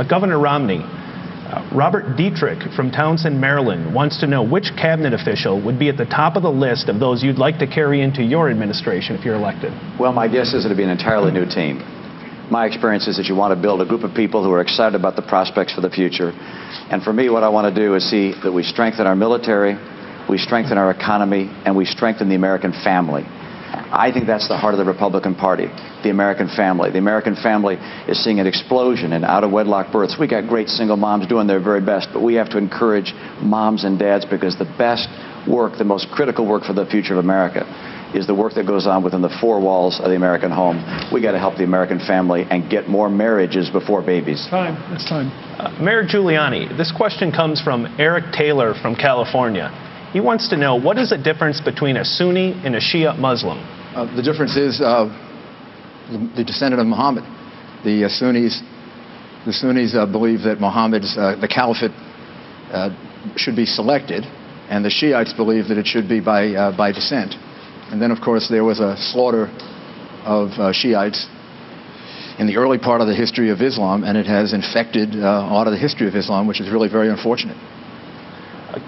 Governor Romney, Robert Dietrich from Townsend, Maryland, wants to know which cabinet official would be at the top of the list of those you'd like to carry into your administration if you're elected. Well, my guess is it'll be an entirely new team. My experience is that you want to build a group of people who are excited about the prospects for the future. And for me, what I want to do is see that we strengthen our military, we strengthen our economy, and we strengthen the American family. I think that's the heart of the Republican Party, the American family. The American family is seeing an explosion in out-of-wedlock births. We got great single moms doing their very best, but we have to encourage moms and dads, because the best work, the most critical work for the future of America is the work that goes on within the four walls of the American home. We got to help the American family and get more marriages before babies. It's time. Mayor Giuliani, this question comes from Eric Taylor from California. He wants to know, what is the difference between a Sunni and a Shia Muslim? The difference is the descendant of Muhammad. The Sunnis believe that Muhammad's the caliphate should be selected, and the Shiites believe that it should be by descent. And then, of course, there was a slaughter of Shiites in the early part of the history of Islam, and it has infected a lot of the history of Islam, which is really very unfortunate.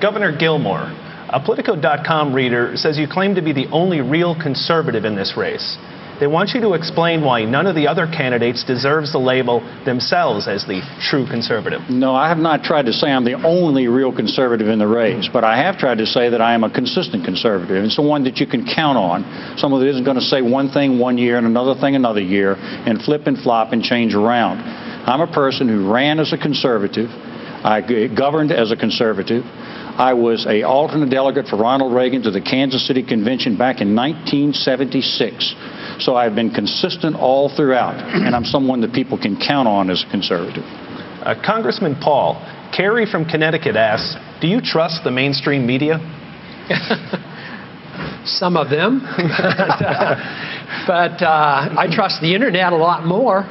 Governor Gilmore, a Politico.com reader says you claim to be the only real conservative in this race. They want you to explain why none of the other candidates deserves the label themselves as the true conservative. No, I have not tried to say I'm the only real conservative in the race, but I have tried to say that I am a consistent conservative. It's the one that you can count on. Someone that isn't going to say one thing one year and another thing another year and flip and flop and change around. I'm a person who ran as a conservative. I governed as a conservative. I was an alternate delegate for Ronald Reagan to the Kansas City Convention back in 1976. So I've been consistent all throughout, and I'm someone that people can count on as a conservative. Congressman Paul, Carrie from Connecticut asks, do you trust the mainstream media? Some of them. but I trust the Internet a lot more.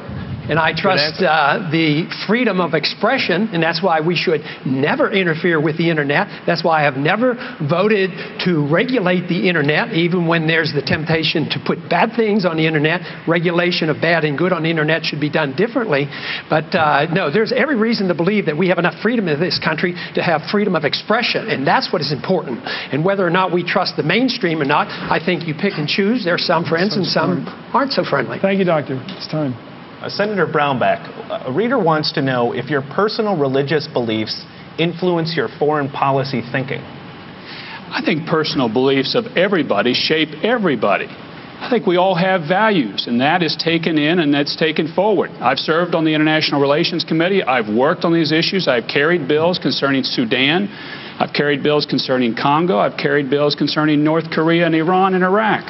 And I trust the freedom of expression, and that's why we should never interfere with the Internet. That's why I have never voted to regulate the Internet, even when there's the temptation to put bad things on the Internet. Regulation of bad and good on the Internet should be done differently. But no, there's every reason to believe that we have enough freedom in this country to have freedom of expression, and that's what is important. And whether or not we trust the mainstream or not, I think you pick and choose. There are some friends and some aren't so friendly. Thank you, Doctor. It's time. Senator Brownback, a reader wants to know if your personal religious beliefs influence your foreign policy thinking. I think personal beliefs of everybody shape everybody. I think we all have values, and that is taken in and that's taken forward. I've served on the International Relations Committee. I've worked on these issues. I've carried bills concerning Sudan. I've carried bills concerning Congo. I've carried bills concerning North Korea and Iran and Iraq.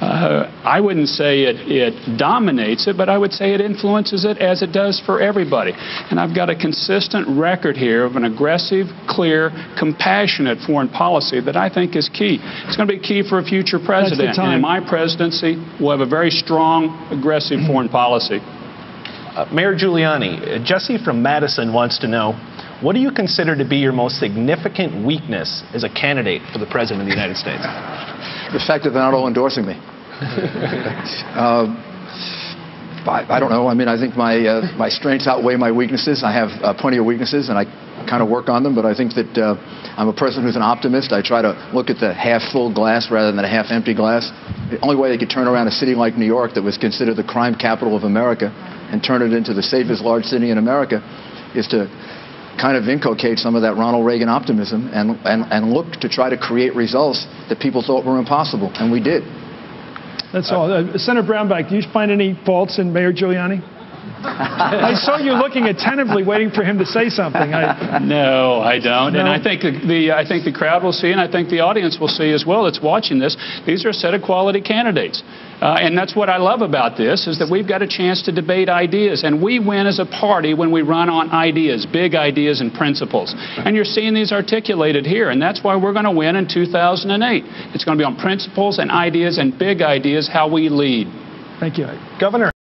I wouldn't say it dominates it, but I would say it influences it as it does for everybody. And I've got a consistent record here of an aggressive, clear, compassionate foreign policy that I think is key. It's going to be key for a future president. And in my presidency, we'll have a very strong, aggressive foreign policy. Mayor Giuliani, Jesse from Madison wants to know, what do you consider to be your most significant weakness as a candidate for the President of the United States? The fact that they're not all endorsing me. I don't know. I mean, I think my strengths outweigh my weaknesses. I have plenty of weaknesses, and I kind of work on them, but I think that I'm a person who's an optimist. I try to look at the half-full glass rather than a half-empty glass. The only way they could turn around a city like New York that was considered the crime capital of America and turn it into the safest large city in America is to kind of inculcate some of that Ronald Reagan optimism and look to try to create results that people thought were impossible, and we did. That's all. Senator Brownback, do you find any faults in Mayor Giuliani? I saw you looking attentively, waiting for him to say something. No, I don't. No. And I think the crowd will see, and I think the audience will see as well that's watching this. These are a set of quality candidates. And that's what I love about this, is that we've got a chance to debate ideas. And we win as a party when we run on ideas, big ideas and principles. And you're seeing these articulated here. And that's why we're going to win in 2008. It's going to be on principles and ideas and big ideas, how we lead. Thank you. Governor.